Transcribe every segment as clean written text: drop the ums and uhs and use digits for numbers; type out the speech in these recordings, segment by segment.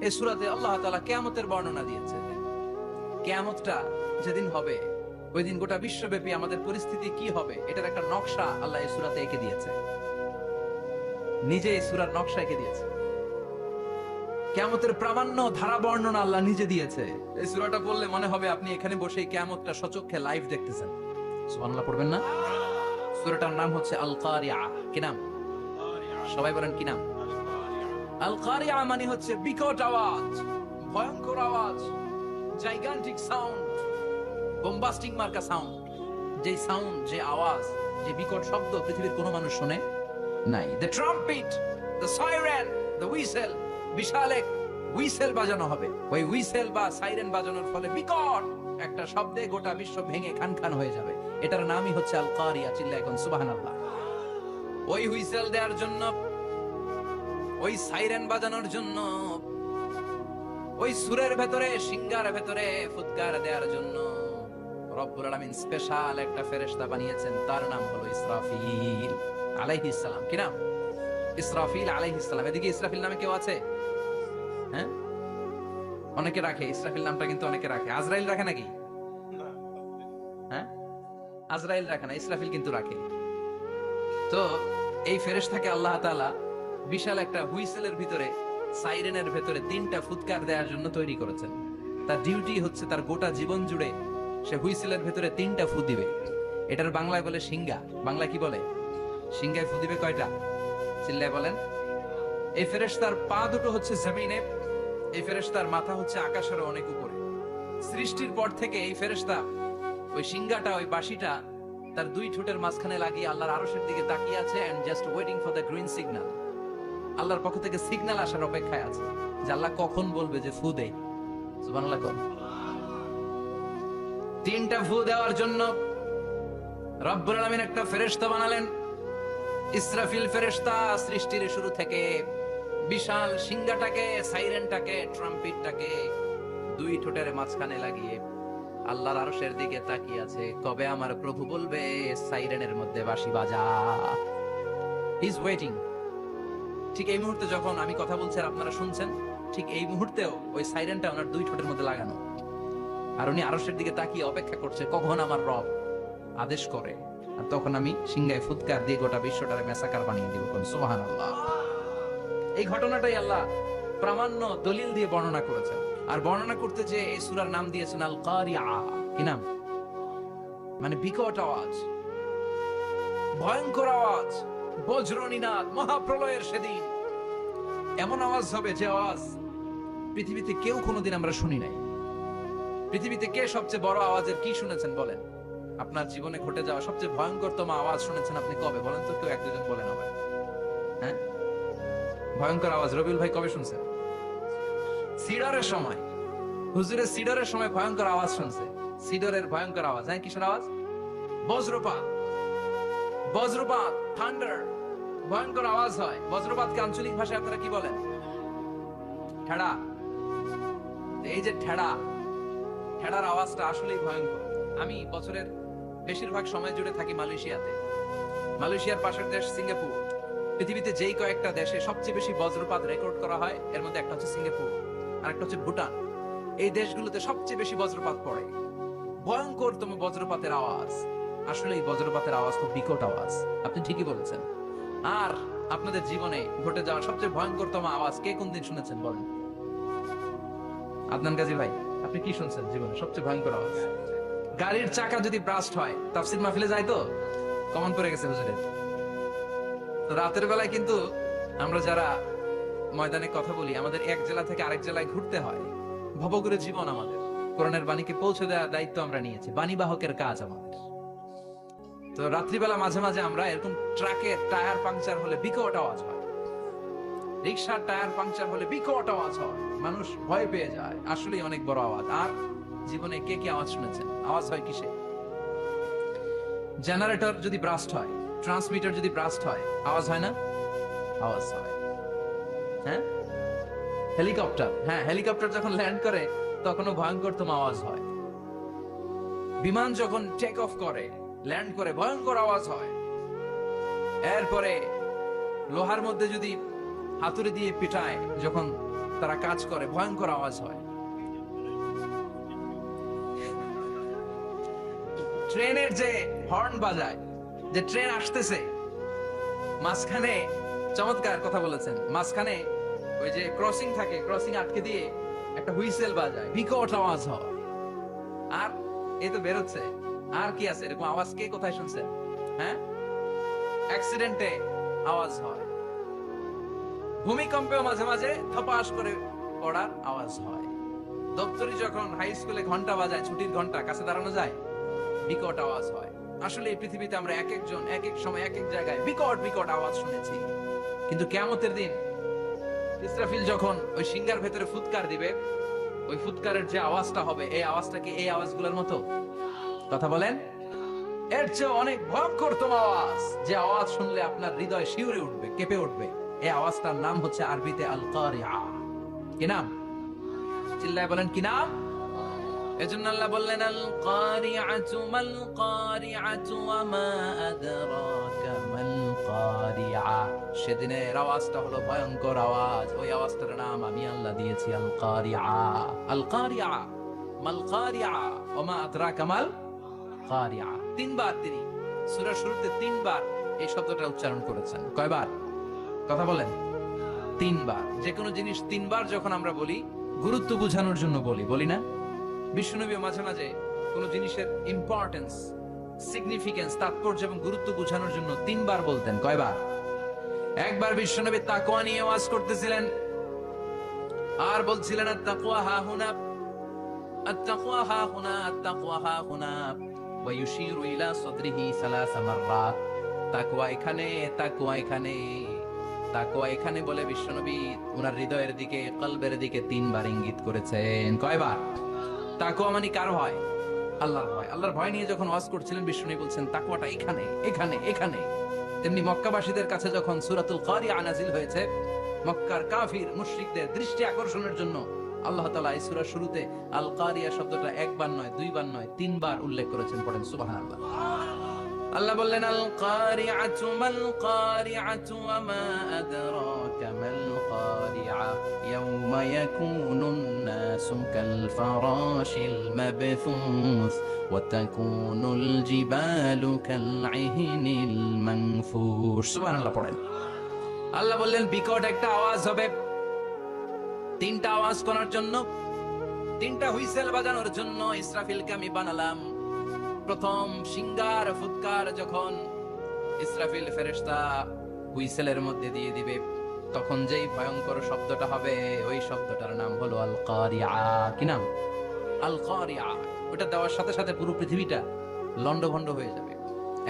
এই সূরাতে আল্লাহ তাআলা কিয়ামতের বর্ণনা দিয়েছে। কিয়ামতটা যেদিন হবে, ওই দিন গোটা বিশ্বব্যাপী আমাদের পরিস্থিতি কি হবে এটার একটা নকশা আল্লাহ এই সূরাতে এঁকে দিয়েছে। নিজে এই সূরার নকশা এঁকে দিয়েছে। কিয়ামতের প্রামাণ্য ধারা বর্ণনা আল্লাহ নিজে দিয়েছে। এই সূরাটা পড়লে মনে হবে আপনি এখানে বসে কিয়ামতটা সচক্ষে লাইভ দেখতেছেন। সুবহানাল্লাহ পড়বেন না? সূরাটার নাম হচ্ছে আল কারিয়া। কি নাম? সবাই বলেন কি নাম? আল কারিয়া মানে হচ্ছে বিকট আওয়াজ, ভয়ঙ্কর আওয়াজ, জাইগান্টিক সাউন্ড, বোম্বাস্টিক মার্কা সাউন্ড। যে সাউন্ড, যে আওয়াজ, যে বিকট শব্দ পৃথিবীর কোনো মানুষ শুনে নাই। The trumpet, the siren, the whistle, বিশাল এক হুইসেল বাজানো হবে। ওই হুইসেল বা সাইরেন বাজানোর ফলে বিকট একটা শব্দে গোটা বিশ্ব ভেঙে খান খান হয়ে যাবে। এটার নামই হচ্ছে আল কারিয়া। চিল্লায় এখন সুবহানাল্লাহ। ওই হুইসেল দেওয়ার জন্য, ওই সাইরেন বাজানোর জন্য, ওই সুরের ভেতরে, সিঙ্গার ভেতরে ফুৎকার দেওয়ার জন্য রব্বুল আলামিন স্পেশাল একটা ফেরেশতা বানিয়েছেন। তার নাম হলো ইসরাফিল আলাইহিস সালাম। কি নাম? ইসরাফিল আলাইহিস সালাম। এদিকে ইসরাফিল নামে কেউ আছে? হ্যাঁ, অনেকে রাখে ইসরাফিল নামটা, কিন্তু অনেকে রাখে। আজরাইল রাখে নাকি? হ্যাঁ, আজরাইল রাখে না, ইসরাফিল কিন্তু রাখে। তো এই ফেরেশতাকে আল্লাহ তাআলা বিশাল একটা হুইসেলের ভিতরে, সাইরেনের ভেতরে 3টা ফুৎকার দেওয়ার জন্য তৈরি করেছেন। তার ডিউটি হচ্ছে তার গোটা জীবন জুড়ে সে হুইসেলের ভেতরে 3টা ফু দিবে। এটার বাংলায় বলে সিঙ্গা। বাংলা কি বলে? সিঙ্গায় ফু দিবে কয়টা? চিল্লায় বলেন। এই ফেরেশতার পা দুটো হচ্ছে জমিনে, এই ফেরেশতার মাথা হচ্ছে আকাশের অনেক উপরে। সৃষ্টির পর থেকে এই ফেরেশতা ওই সিঙ্গাটা, ওই বাঁশিটা তার 2 ঠোঁটের মাঝখানে লাগিয়ে আল্লাহর আরশের দিকে তাকিয়ে আছে, and just waiting for the green signal. আল্লাহর পক্ষ থেকে সিগন্যাল আসার অপেক্ষায় আছে যে আল্লাহ কখন বলবে যে ফু দে। সুবহানাল্লাহ। 3টা ফু দেওয়ার জন্য রব্বুল আলামিন একটা ফেরেশতা বানালেন। ইসরাফিল ফেরেশতা সৃষ্টির শুরু থেকে বিশাল সিঙ্গাটাকে, সাইরেনটাকে, ট্রাম্পেটটাকে 2 ঠোঁটের মাঝখানে লাগিয়ে আল্লাহর আরশের দিকে তাকিয়ে আছে, কবে আমার প্রভু বলবে সাইরেনের মধ্যে বাঁশি বাজা। He is waiting. ঠিক এই মুহূর্তে যখন আমি কথা বলছি আর আপনারা শুনছেন, ঠিক এই মুহূর্তেও ওই সাইরেনটা ওনার 2 ঠোঁটের মধ্যে লাগানো, আর উনি আরশের দিকে তাকিয়ে অপেক্ষা করছে কখন আমার রব আদেশ করে, আর তখন আমি সিংহায় ফুৎকার দিয়ে গোটা বিশ্বটারে মেসাকার বানিয়ে দিব। সুবহানাল্লাহ। এই ঘটনাটাই আল্লাহ প্রামাণ্য দলিল দিয়ে বর্ণনা করেছেন। আর বর্ণনা করতে যে এই সূরার নাম দিয়েছেন আল কারিয়া। কি নাম? মানে বিকট আওয়াজ, ভয়ঙ্কর আওয়াজ, বজ্রনিনাদ, মহাপ্রলয়ের সেদিন এমন আওয়াজ হবে যে আওয়াজ পৃথিবীতে কেউ কোনোদিন আমরা শুনি নাই। পৃথিবীতে কে সবচেয়ে বড় আওয়াজের কি শুনেছেন বলেন? আপনার জীবনে ঘটে যাওয়া সবচেয়ে ভয়ঙ্করতম আওয়াজ শুনেছেন আপনি কবে বলেন তো? কেউ 1-2 জন বলেন আমায়। হ্যাঁ, ভয়ঙ্কর আওয়াজ রবিউল ভাই কবে শুনছেন? সিডরের সময়। হুজুরের সিডরের সময় ভয়ঙ্কর আওয়াজ শুনছে। সিডরের ভয়ঙ্কর আওয়াজ। হ্যাঁ, কিসের আওয়াজ? বজ্রপাত। বজ্রপাত, থান্ডার, ভয়ঙ্কর আওয়াজ হয়। বজ্রপাতকে আঞ্চলিক ভাষায় আপনারা কি বলেন? ঠেড়া। এই যে ঠেড়া, ঠেড়ার আওয়াজটা আসলেই ভয়ঙ্কর। আমি বছরের বেশিরভাগ সময় জুড়ে থাকি মালয়েশিয়াতে। মালয়েশিয়ার পাশের দেশ সিঙ্গাপুর। পৃথিবীতে যেই কয়েকটা দেশে সবচেয়ে বেশি বজ্রপাত রেকর্ড করা হয় এর মধ্যে একটা হচ্ছে সিঙ্গাপুর, আর একটা হচ্ছে ভুটান। এই দেশগুলোতে সবচেয়ে বেশি বজ্রপাত পড়ে। ভয়ঙ্করতম বজ্রপাতের আওয়াজ। আসলে এই বজ্রপাতের আওয়াজ খুব বিকট আওয়াজ। আপনি ঠিকই বলেছেন। আর আপনাদের জীবনে ঘটে যাওয়া সবচেয়ে ভয়ঙ্করতম আওয়াজ কে কোন দিন শুনেছেন বলেন? আদনান গাজী ভাই, আপনি কি শুনছেন জীবনে সবচেয়ে ভয়ঙ্কর আওয়াজ? গাড়ির চাকা যদি ব্রাস্ট হয়, তাফসীর মাহফিলে যায় তো কমন পড়ে গেছে হুজুরের। তো রাতের বেলায় কিন্তু আমরা যারা ময়দানে কথা বলি, আমাদের এক জেলা থেকে আরেক জেলায় ঘুরতে হয়। ভবঘুরে জীবন আমাদের। কোরআনের বাণীকে পৌঁছে দেওয়ার দায়িত্ব আমরা নিয়েছি, বাণীবাহকের কাজ আমাদের। তো রাত্রিবেলা মাঝে মাঝে আমরা এরকম ট্রাকের টায়ার পাংচার হলে বিকট আওয়াজ হয়, রিক্সার টায়ার পাংচার হলে বিকট আওয়াজ হয়, মানুষ ভয় পেয়ে যায়। আসলেই অনেক বড় আওয়াজ। আর জীবনে কে কি আওয়াজ শুনেছেন? আওয়াজ হয় কিসে? জেনারেটর যদি ব্রাস্ট হয়, ট্রান্সমিটার যদি ব্রাস্ট হয়, আওয়াজ হয় না? আওয়াজ হয়। হ্যাঁ, হেলিকপ্টার, হ্যাঁ হেলিকপ্টার যখন ল্যান্ড করে তখনও ভয়ঙ্করতম আওয়াজ হয়। বিমান যখন টেক অফ করে, ল্যান্ড করে, ভয়ঙ্কর আওয়াজ হয়। এরপরে লোহার মধ্যে যদি হাতুড়ি দিয়ে পিটায়, যখন তারা কাজ করে, ভয়ঙ্কর আওয়াজ হয়। ট্রেনের যে হর্ন বাজায়, যে ট্রেন আসতেছে, মাঝখানে চমৎকার কথা বলেছেন, মাঝখানে ওই যে ক্রসিং থাকে, ক্রসিং আটকে দিয়ে একটা হুইসেল বাজায়, বিকট আওয়াজ হয়। আর এই তো বেরোচ্ছে, আর কি আছে এরকম আওয়াজ? কে কোথায় শুনছেন? হ্যাঁ, অ্যাক্সিডেন্টে আওয়াজ হয়, ভূমিকম্পেও মাঝে মাঝে ধপাস করে পড়ার আওয়াজ হয়। দপ্তরি যখন হাই স্কুলে ঘন্টা বাজায়, ছুটির ঘন্টা, কাছে দাঁড়ানো যায়, বিকট আওয়াজ হয়। আসলে এই পৃথিবীতে আমরা এক একজন এক এক সময় এক এক জায়গায় বিকট বিকট আওয়াজ শুনেছি, কিন্তু কিয়ামতের দিন ইসরাফিল যখন ওই সিংহার ভেতরে ফুৎকার দিবে, ওই ফুৎকারের যে আওয়াজটা হবে, এই আওয়াজটা কি এই আওয়াজগুলোর মতো? কথা বলেন, এর চেয়ে অনেক ভয়ঙ্করতম আওয়াজ, যে আওয়াজ শুনলে আপনার হৃদয় শিউরে উঠবে, কেঁপে উঠবে। এই আওয়াজটার নাম হচ্ছে আরবিতে আল কারিআ। কি নাম? চিল্লায় বলেন, কি নাম? এজন্য আল্লাহ বললেন, আল কারিআতু মাল কারিআতু ওয়া মা আদরাকা মাল কারিআ। সেদিনের আওয়াজটা হলো ভয়ঙ্কর আওয়াজ, ওই আওয়াজটার নাম আমি আল্লাহ দিয়েছি আল কারিআ। আল কারিআ মাল কারিআ ওয়া মা আদরাকা মাল কারিআ। তিনবার তিনি সূরার শুরুতে তিনবার এই শব্দটা উচ্চারণ করেছেন। কয়বার? কথা বলেন, তিনবার। যে কোনো জিনিস তিনবার যখন আমরা বলি, গুরুত্ব বোঝানোর জন্য বলি, বলি না? বিশ্বনবী মাঝে মাঝে কোন জিনিসের ইম্পর্টেন্স, সিগনিফিকেন্স, তাৎপর্য এবং গুরুত্ব বোঝানোর জন্য তিনবার বলতেন। কয়বার? একবার বিশ্বনবী তাকওয়া নিয়ে ওয়াজ করতেছিলেন, আর বলছিলেন আত-তাকওয়া হা হুনা, আত-তাকওয়া হা হুনা, আত-তাকওয়া হা হুনা, ওয়া ইউশিরু ইলা সাদরিহি সালাসা মাররাত। তাকওয়া এখানে, তাকওয়া এখানে, তাকওয়া এখানে বলে বিশ্বনবী ওনার হৃদয়ের দিকে, কলবের দিকে তিনবার ইঙ্গিত করেছেন। কয়বার? তাকওয়া মানে কার ভয়? আল্লাহর ভয়। আল্লাহর ভয় নিয়ে যখন ওয়াজ করছিলেন, বিষ্ণু বলছেন তাকওয়াটা এখানে, এখানে, এখানে। তেমনি মক্কাবাসীদের কাছে যখন সূরাতুল কারিআ নাজিল হয়েছে, মক্কার কাফির মুশরিকদের দৃষ্টি আকর্ষণের জন্য আল্লাহ তাআলা এই সূরার শুরুতে আল কারিআ শব্দটা একবার নয়, দুইবার নয়, তিনবার উল্লেখ করেছেন। পড়েন সুবহানাল্লাহ। আল্লাহ বললেন, আল কারিআতু মাল কারিআতু ওয়া মা আদরাকা মাল কারিআ ইয়াউমা ইয়াকুনুন নাসু কাল ফারাশিল মাবথুস ওয়া তাকুনুল জিবালু কাল ইহনিল মানফুশ। সুবহানাল্লাহ পড়েন। আল্লাহ বললেন, বিকট একটা আওয়াজ হবে। তিনটা আওয়াজ করার জন্য, তিনটা হুইসেল বাজানোর জন্য ইসরাফিলকে আমি বানালাম। প্রথম সিংগার ফুৎকার যখন ইসরাফিল ফেরেশতা হুইসেলের মধ্যে দিয়ে দিবে, তখন যেই ভয়ঙ্কর শব্দটা হবে, ওই শব্দটার নাম হলো আল কারিআ। কি নাম? আল কারিআ। ওটা দেওয়ার সাথে সাথে পুরো পৃথিবীটা লন্ডভন্ড হয়ে যাবে।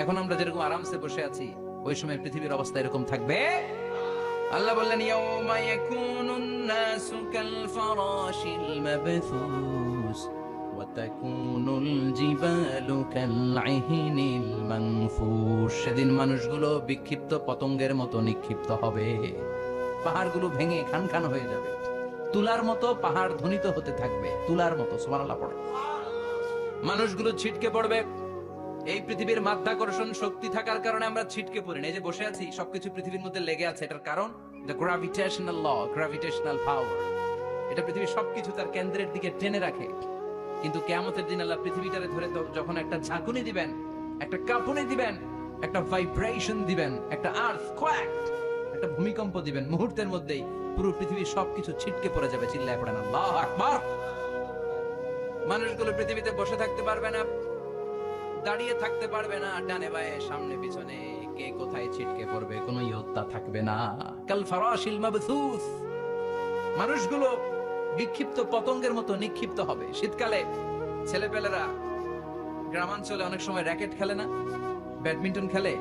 এখন আমরা যেরকম আরামসে বসে আছি, ওই সময় পৃথিবীর অবস্থা এরকম থাকবে। আল্লাহ বললেন, ইয়াউমা ইয়াকুনুন নাসু কাল ফারাশিল মাবথুস ওয়া তাকুনুল জিবালু কাল ইহনিল মানফুশ। সেদিন মানুষগুলো বিক্ষিপ্ত পতঙ্গের মতো নিক্ষিপ্ত হবে, পাহাড়গুলো ভেঙে খান খান হয়ে যাবে, তুলার মতো পাহাড় ধ্বনিত হতে থাকবে, তুলার মতো। সুবহানাল্লাহ পড়ে। মানুষগুলো ছিটকে পড়বে। এই পৃথিবীর মাধ্যাকর্ষণ শক্তি থাকার কারণে আমরা ছিটকে পড়ি না। এই যে বসে আছি, সবকিছু পৃথিবীর মধ্যে লেগে আছে, এটার কারণ দ্য গ্র্যাভিটেশনাল ল, গ্র্যাভিটেশনাল পাওয়ার। এটা পৃথিবীর সবকিছু তার কেন্দ্রের দিকে টেনে রাখে। কিন্তু কিয়ামতের দিন আল্লাহ পৃথিবীটারে ধরে যখন একটা ঝাঁকুনি দিবেন, একটা কাঁপুনি দিবেন, একটা ভাইব্রেশন দিবেন, একটা আর্থকোয়েক, একটা ভূমিকম্প দিবেন, মুহূর্তের মধ্যেই পুরো পৃথিবীর সবকিছু ছিটকে পড়ে যাবে। চিল্লায় পড়েন আল্লাহু আকবার। মানুষগুলো পৃথিবীতে বসে থাকতে পারবে না, দাঁড়িয়ে থাকতে পারবে না, ডানে বায়ে সামনে পিছনে কে কোথায় ছিটকে পড়বে কোনো ইয়ত্তা থাকবে না। কাল ফারাশিল মাবথুস। মানুষগুলো বিক্ষিপ্ত পতঙ্গের মতো নিক্ষিপ্ত হবে। শীতকালে ছেলেপেলেরা গ্রামাঞ্চলে অনেক সময় র‍্যাকেট খেলে না, ব্যাডমিন্টন খেলে,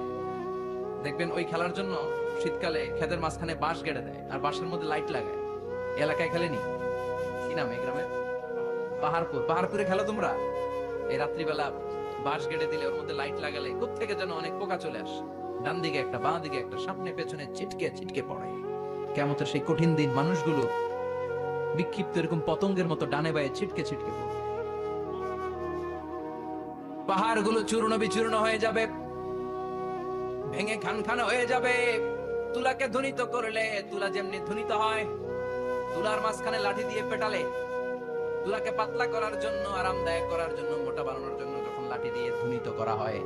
দেখবেন ওই খেলার জন্য শীতকালে ক্ষেতের মাঝখানে বাঁশ গেড়ে দেয় আর বাঁশের মধ্যে লাইট লাগায়। এলাকায় খেলেনি? কি নাম এই গ্রামে? পাহাড়পুর। পাহাড়পুরে খেলো তোমরা? এই রাত্রিবেলা বাঁশ গেড়ে দিলে ওর মধ্যে লাইট লাগালে কোত্থেকে যেন অনেক পোকা চলে আসে, ডান দিকে একটা, বাঁ দিকে একটা, সামনে পেছনে ছিটকে ছিটকে পড়ে। কিয়ামতের সেই কঠিন দিন মানুষগুলো বিক্ষিপ্ত এরকম পতঙ্গের মতো ডানে বায়ে ছিটকে ছিটকে পড়বে। পাহাড়গুলো চূর্ণ বিচূর্ণ হয়ে যাবে, ভেঙে খান খান হয়ে যাবে। তুলাকে ধ্বনিত করলে তুলা যেমনি ধ্বনিত হয়, তুলার মাঝখানে লাঠি দিয়ে পেটালে তুলাকে পাতলা করার জন্য, আরামদায়ক করার জন্য, মোটা বানানোর জন্য যখন লাঠি দিয়ে ধ্বনিত করা হয়,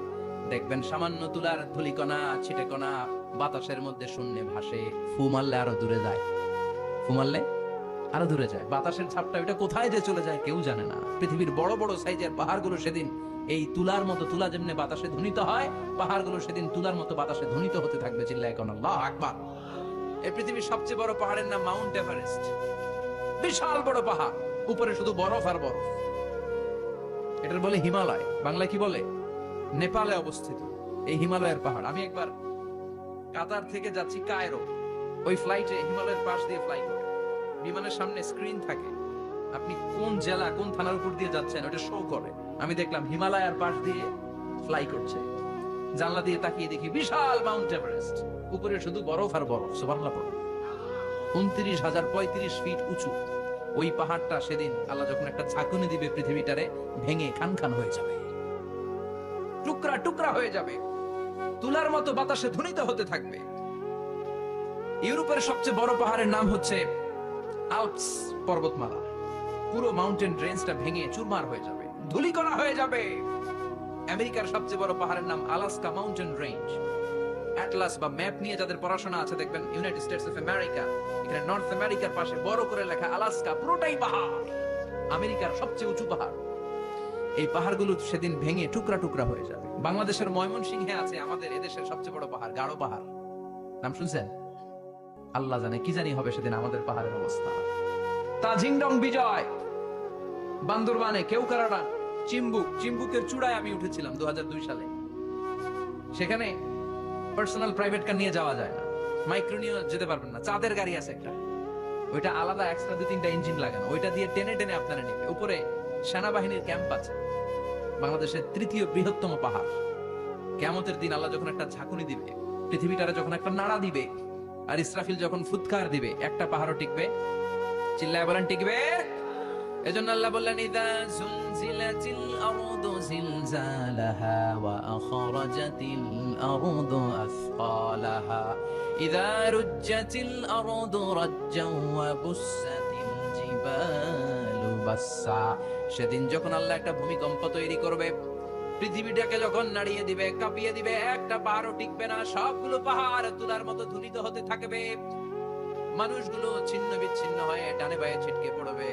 দেখবেন সামান্য তুলার ধুলিকণা ছিটেকণা বাতাসের মধ্যে শূন্যে ভাসে। ফু মারলে আরো দূরে যায়, ফু মারলে আরো দূরে যায়। বাতাসের ছাপটা ওটা কোথায় যে চলে যায় কেউ জানে না। পৃথিবীর বড় বড় সাইজের পাহাড়গুলো সেদিন এই তুলার মতো, তুলা যেমনি বাতাসে ধ্বনিত হয়, পাহাড়গুলো সেদিন তুলার মতো বাতাসে ধ্বনিত হতে থাকবে। চিল্লায় এখন আল্লাহু আকবার। এই পৃথিবীর সবচেয়ে বড় পাহাড়ের নাম মাউন্ট এভারেস্ট। বিশাল বড় পাহাড়, উপরে শুধু বরফ আর বরফ। এটার বলে হিমালয়, বাংলায় কি বলে? নেপালে অবস্থিত এই হিমালয়ের পাহাড়। আমি একবার কাতার থেকে যাচ্ছি কায়রো, ওই ফ্লাইটে হিমালয়ের পাশ দিয়ে ফ্লাই করে, বিমানের সামনে স্ক্রিন থাকে, আপনি কোন জেলা কোন থানার উপর দিয়ে যাচ্ছেন ওটা শো করে। আমি দেখলাম হিমালয়ের পাশ দিয়ে ফ্লাই করছে, জানলা দিয়ে তাকিয়ে দেখি বিশাল মাউন্ট এভারেস্ট, উপরে শুধু বরফ আর বরফ। সুবহানাল্লাহ পড়ো। 29,035 ফিট উঁচু ওই পাহাড়টা সেদিন আল্লাহ যখন একটা ঝাঁকুনি দিবে, পৃথিবীটারে ভেঙে খান খান হয়ে যাবে, টুকরা টুকরা হয়ে যাবে, তুলার মতো বাতাসে ধ্বনিত হতে থাকবে। ইউরোপের সবচেয়ে বড় পাহাড়ের নাম হচ্ছে আল্পস পর্বতমালা। পুরো মাউন্টেন রেঞ্জটা ভেঙে চুরমার হয়ে যাবে, ধূলিকণা হয়ে যাবে। আমেরিকার সবচেয়ে বড় পাহাড়ের নাম আলাস্কা মাউন্টেন রেঞ্জ। অ্যাটলাস বা ম্যাপ নিয়ে যাদের পড়াশোনা আছে দেখবেন ইউনাইটেড স্টেটস অফ আমেরিকা, এখানে নর্থ আমেরিকার পাশে বড় করে লেখা আলাস্কা, পুরোটাই পাহাড়, আমেরিকার সবচেয়ে উঁচু পাহাড়। এই পাহাড়গুলো সেদিন ভেঙে টুকরা টুকরা হয়ে যাবে। বাংলাদেশের ময়মনসিংহে আছে আমাদের এদেশের সবচেয়ে বড় পাহাড়, গাঢ় পাহাড়। নাম শুনছেন? আল্লাহ জানে কি জানি হবে সেদিন আমাদের পাহাড়ের অবস্থা। তাজিংডং বিজয়, বান্দরবানে কেওক্রাডাং, চিম্বুক, চিম্বুকের চূড়ায় আমি উঠেছিলাম 2002 সালে। সেখানে পার্সোনাল প্রাইভেট কার নিয়ে যাওয়া যায় না, মাইক্রো নিয়ে যেতে পারবেন না। চাঁদের গাড়ি আছে একটা, ওইটা আলাদা এক্সট্রা 2-3টা ইঞ্জিন লাগানো, ওইটা দিয়ে টেনে টেনে আপনারা নেবে। উপরে সেনাবাহিনীর ক্যাম্প আছে। বাংলাদেশের 3য় বৃহত্তম পাহাড়। কিয়ামতের দিন আল্লাহ যখন একটা ঝাঁকুনি দিবে, পৃথিবীটারে যখন একটা নাড়া দিবে, আর ইসরাফিল যখন ফুৎকার দিবে, একটা পাহাড়ও টিকবে? চিল্লায় বলেন টিকবে? এজন্য আল্লাহ বললেন ইদা জুলজিলাতিল আরদু জিলজালাহা ওয়া আখরাজাতিল আরদু আসকালাহা ইদা রুজ্জাতিল আরদু রাজ্জাও ওয়া বুসাতিল জিবালু বাসসা। সেদিন যখন আল্লাহ একটা ভূমিকম্প তৈরি করবে, পৃথিবীটাকে যখন নাড়িয়ে দিবে, কাঁপিয়ে দিবে, একটা পাহাড়ও টিকবে না। সবগুলো পাহাড় তুলার মতো ধ্বনিত হতে থাকবে। মানুষগুলো ছিন্ন বিচ্ছিন্ন হয়ে ডানে বায়ে ছিটকে পড়বে।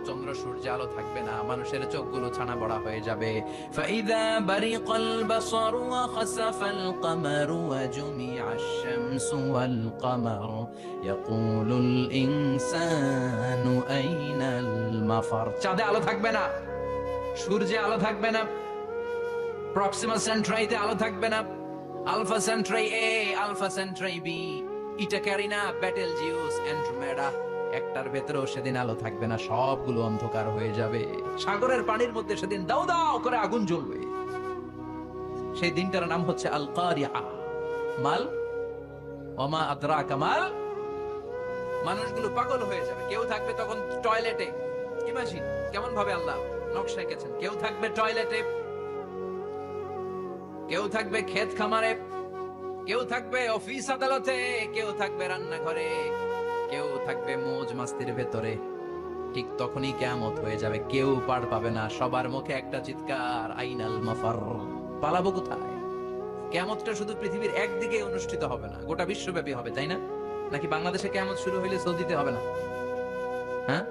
চন্দ্র সূর্য আলো থাকবে না, মানুষের চোখগুলো ছানা বড়া হয়ে যাবে। ফাইদা বারিকাল বাসারু ওয়া খাসাফাল কামারু ওয়া জুমিআশ শামসু ওয়াল কামার ইয়াকুলুল ইনসানু আইনাল মাফার। চাঁদে আলো থাকবে না, সূর্যে আলো থাকবে না, প্রক্সিমা সেন্ট্রাইতে আলো থাকবে না, আলফা সেন্ট্রাই এ, আলফা সেন্ট্রাই বি, ইটা ক্যারিনা, বেটেলজিউস, অ্যান্ড্রোমেডা, একটার ভেতরেও সেদিন আলো থাকবে না, সবগুলো অন্ধকার হয়ে যাবে। সাগরের পানির মধ্যে সেদিন দাও দাও করে আগুন জ্বলবে। সেই দিনটার নাম হচ্ছে আল কারিআ। মাল ওমা আদরাকা মাল। মানুষগুলো পাগল হয়ে যাবে। কেউ থাকবে তখন টয়লেটে, ইমাজিন কেমন ভাবে আল্লাহ নকশা এঁকেছেন। কেউ থাকবে টয়লেটে, কেউ থাকবে ক্ষেত খামারে, কেউ থাকবে অফিস আদালতে, কেউ থাকবে রান্নাঘরে, কেউ থাকবে মৌজ মাস্তির ভেতরে। ঠিক তখনই কিয়ামত হয়ে যাবে, কেউ পার পাবে না। সবার মুখে একটা চিৎকার, আইনাল মাফার। পালাবো কোথায়? কিয়ামতটা শুধু পৃথিবীর একদিকে অনুষ্ঠিত হবে না, গোটা বিশ্বব্যাপী হবে, তাই না? নাকি বাংলাদেশে কিয়ামত শুরু হইলে সৌদিতে হবে না? হ্যাঁ,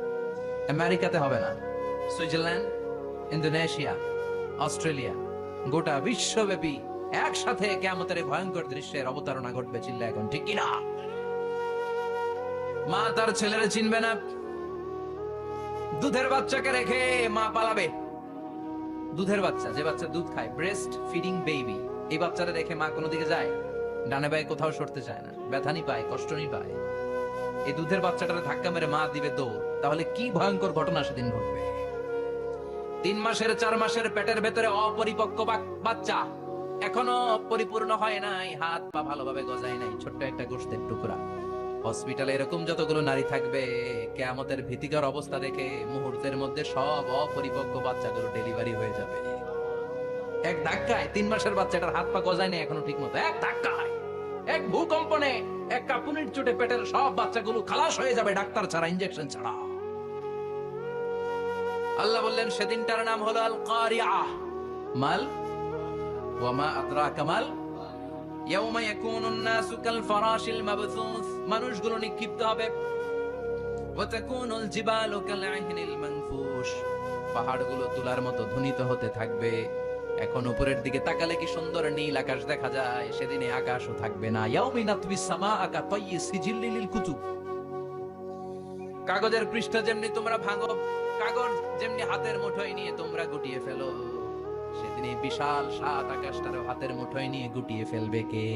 আমেরিকাতে হবে না, সুইজারল্যান্ড, ইন্দোনেশিয়া, অস্ট্রেলিয়া, গোটা বিশ্বব্যাপী একসাথে কিয়ামতের ভয়ঙ্কর দৃশ্যের অবতারণা ঘটবে। চিল্লা এখন ঠিক কিনা? মা তার ছেলেরা চিনবে না। দুধের বাচ্চাকে রেখে মা পালাবে। দুধের বাচ্চা, যে বাচ্চা দুধ খায়, ব্রেস্ট ফিডিং বেবি, এই বাচ্চারা রেখে মা কোনো দিকে যায়? ডানে বায়ে কোথাও সরতে চায় না, ব্যথানি পায়, কষ্টনি পায়। এই দুধের বাচ্চাটারে ধাক্কা মেরে মা দিবে দৌড়। তাহলে কি ভয়ঙ্কর ঘটনা সেদিন ঘটবে। 3 মাসের 4 মাসের পেটের ভেতরে অপরিপক্ক বাচ্চা, এখনো পরিপূর্ণ হয় নাই, হাত পা ভালোভাবে গজায় নাই, ছোট্ট একটা গোশতের টুকরা। হসপিটালে এরকম যতগুলো নারী থাকবে, কিয়ামতের ভীতিকর অবস্থা দেখে মুহূর্তের মধ্যে সব অপরিপক্ক বাচ্চাগুলো ডেলিভারি হয়ে যাবে। এক ধাক্কায় 3 মাসের বাচ্চাটার হাত পা গজায় নাই এখনো ঠিক মতো, এক ধাক্কায়, এক ভূকম্পনে এক কাপুনির চোটে পেটের সব বাচ্চাগুলো খালাস হয়ে যাবে ডাক্তার ছাড়া, ইনজেকশন ছাড়া। আল্লাহ বললেন সেদিনটার নাম হলো আল কারিআহ। মাল ওয়া মা আদরাকা মাল ইয়াউমা ইয়াকুনুন নাসু কাল ফারাশিল মাবথুস, মানুষগুলো নিক্ষিপ্ত হবে। ওয়া তাকুনুল জিবালু কাল আহিনিল মানফুশ, পাহাড়গুলো তুলার মতো ধ্বনিত হতে থাকবে। এখন উপরের দিকে তাকালে কি সুন্দর নীল আকাশ দেখা যায়, সেদিনে আকাশও থাকবে না। ইয়াউমিন নাতবিস সামাআ কা তাইয়িস সিজিল্লি লিল কুতুব, কাগজের পৃষ্ঠা যেমনি তোমরা ভাঙো, কাগজ যেমনি হাতের মুঠোয় নিয়ে তোমরা গুটিয়ে ফেলো, সেদিন এই বিশাল সাত আকাশটারও হাতের মুঠোয় নিয়ে গুটিয়ে ফেলবে কে?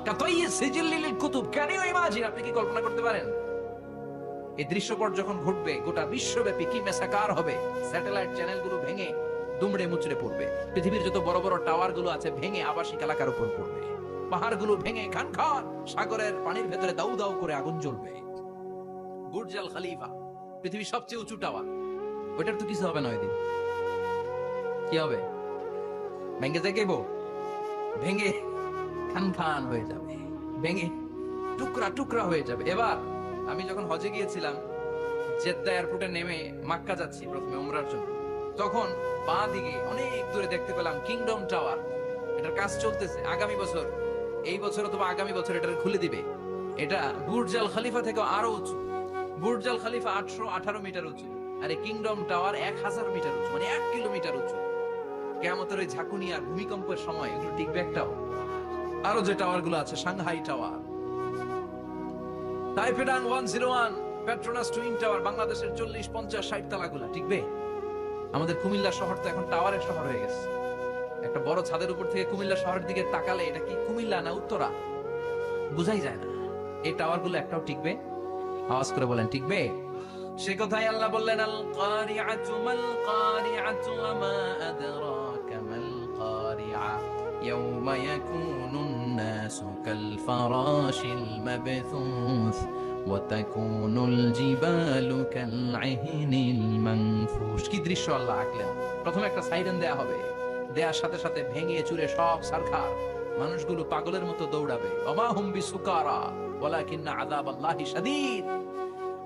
কা তাইয়িস সিজিল্লি লিল কুতুব, ক্যান ইউ ইমাজিন, আপনি কি কল্পনা করতে পারেন এই দৃশ্যপট যখন ঘটবে গোটা বিশ্বব্যাপী কি মেসাকার হবে? স্যাটেলাইট চ্যানেলগুলো ভেঙে দুমড়ে মুচড়ে পড়বে, পৃথিবীর যত বড় বড় টাওয়ার গুলো আছে ভেঙে আবাসিক এলাকার উপর পড়বে, পাহাড়গুলো ভেঙে খান খান সাগরের পানির ভেতরে দাউ দাউ করে আগুন জ্বলবে। বুর্জ আল খলিফা পৃথিবীর সবচেয়ে উঁচু টাওয়ার, ওইটার তো কিছু হবে না, ওই দিন কি হবে? ভেঙে যাইবো, ভেঙে খান খান হয়ে যাবে, ভেঙে টুকরা টুকরা হয়ে যাবে। এবার আমি যখন হজে গিয়েছিলাম, জেদ্দা এয়ারপোর্টে নেমে মাক্কা যাচ্ছি প্রথমে উমরার জন্য, তখন বাঁ দিকে অনেক দূরে দেখতে পেলাম কিংডম টাওয়ার। এটার কাজ চলতেছে, আগামী বছর, এই বছর অথবা আগামী বছর এটা খুলে দিবে। এটা বুর্জ আল খলিফা থেকে আরো উঁচু। বুর্জ আল খলিফা 818 মিটার উঁচু, আর এই কিংডম টাওয়ার 1000 মিটার উঁচু, মানে 1 কিলোমিটার উঁচু। কিয়ামতের ওই ঝাঁকুনি আর ভূমিকম্পের সময় এগুলো টিকবে একটাও। আরো যে টাওয়ার গুলো আছে, Shanghai tower, Taipei 101, Petronas twin tower, বাংলাদেশের 40, 50, 60 তালাগুলা টিকবে? আমাদের কুমিল্লা শহর তো এখন টাওয়ারের শহর হয়ে গেছে। একটা বড় ছাদের উপর থেকে কুমিল্লা শহরের দিকে তাকালে এটা কি কুমিল্লা না উত্তরা বুঝাই যায় না। এই টাওয়ার গুলো একটাও টিকবে? আওয়াজ করে বলেন টিকবে? সে কথাই আল্লাহ বললেন আল কারিআতু মাল কারিআতু ওয়া মা আদরাকা মাল কারিআ ইয়াউমা ইয়াকুনুন নাসু কাল ফারাশিল মাবথুস ওয়া তাকুনুল জিবালু কাল আহিনিল মানফুশ। কি দৃশ্য আল্লাহ আঁকলেন! প্রথমে একটা সাইরেন দেয়া হবে, দেয়ার সাথে সাথে ভেঙে চুরে সব সারখার, মানুষগুলো পাগলের মতো দৌড়াবে। ওমা হুম বিসুকারা ওয়ালাকিন্না আযাবাল্লাহি শাদীদ।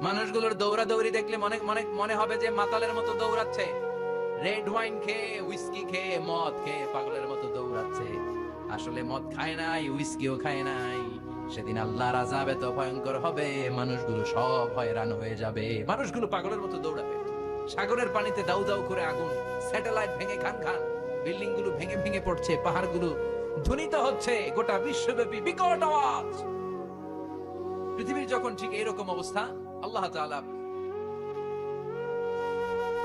মানুষগুলোর দৌড়াদৌড়ি দেখলে মনে হবে যে মাতালের মতো দৌড়াচ্ছে, রেড ওয়াইন খেয়ে, হুইস্কি খেয়ে, মদ খেয়ে পাগলের মতো দৌড়াচ্ছে। আসলে মদ খায় নাই, হুইস্কিও খায় নাই। সেদিন আল্লাহর আযাব এত ভয়ঙ্কর হবে, মানুষগুলো সব হয়রান হয়ে যাবে, মানুষগুলো পাগলের মতো দৌড়াবে। সাগরের পানিতে দাউ দাউ করে আগুন, স্যাটেলাইট ভেঙে খান খান, বিল্ডিং গুলো ভেঙে ভেঙে পড়ছে, পাহাড়গুলো ধ্বনিত হচ্ছে, গোটা বিশ্বব্যাপী বিকট আওয়াজ। পৃথিবীর যখন ঠিক এরকম অবস্থা, আল্লাহ তাআলা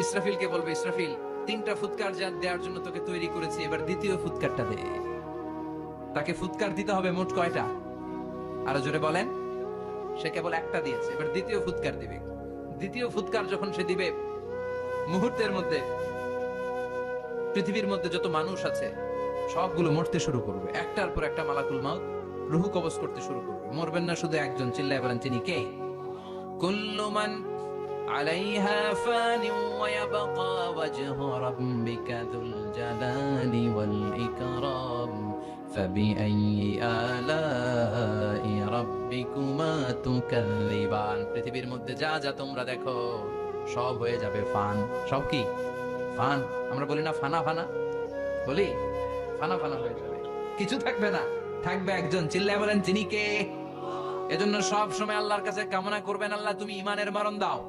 ইসরাফিলকে বলবে, ইসরাফিল 3টা ফুৎকার দেওয়ার জন্য তোকে তৈরি করেছি, এবার দ্বিতীয় ফুৎকারটা দে। তাকে ফুৎকার দিতে হবে মোট কয়টা? আরো জোরে বলেন। সে কেবল একটা দিয়েছে, এবার দ্বিতীয় ফুৎকার দিবে। দ্বিতীয় ফুৎকার যখন সে দিবে, মুহূর্তের মধ্যে পৃথিবীর মধ্যে যত মানুষ আছে সবগুলো মরতে শুরু করবে, একটার পর একটা মালাকুল মাউত রূহ কবজ করতে শুরু করবে। মরবেন না শুধু একজন, চিল্লায় বলেন তিনি কে? কুল্লু মান আলাইহা ফানি ওয়া ইয়াবকা ওয়াজহু রাব্বিকা যুল জালালি ওয়াল ইকরাম ফাবিআইয়ি আলাই রাব্বিকুমা তুকাল্লিবান। পৃথিবীর মধ্যে যা যা তোমরা দেখো সব হয়ে যাবে ফান। সব কি? ফান। আমরা বলি না ফানা ফানা, বলি ফানা ফানা হয়ে যাবে, কিছু থাকবে না, থাকবে একজন, চিল্লায় বলেন তিনি কে? এজন্য সব সময় আল্লাহর কাছে কামনা করবেন, আল্লাহ তুমি ইমানের মরণ দাও।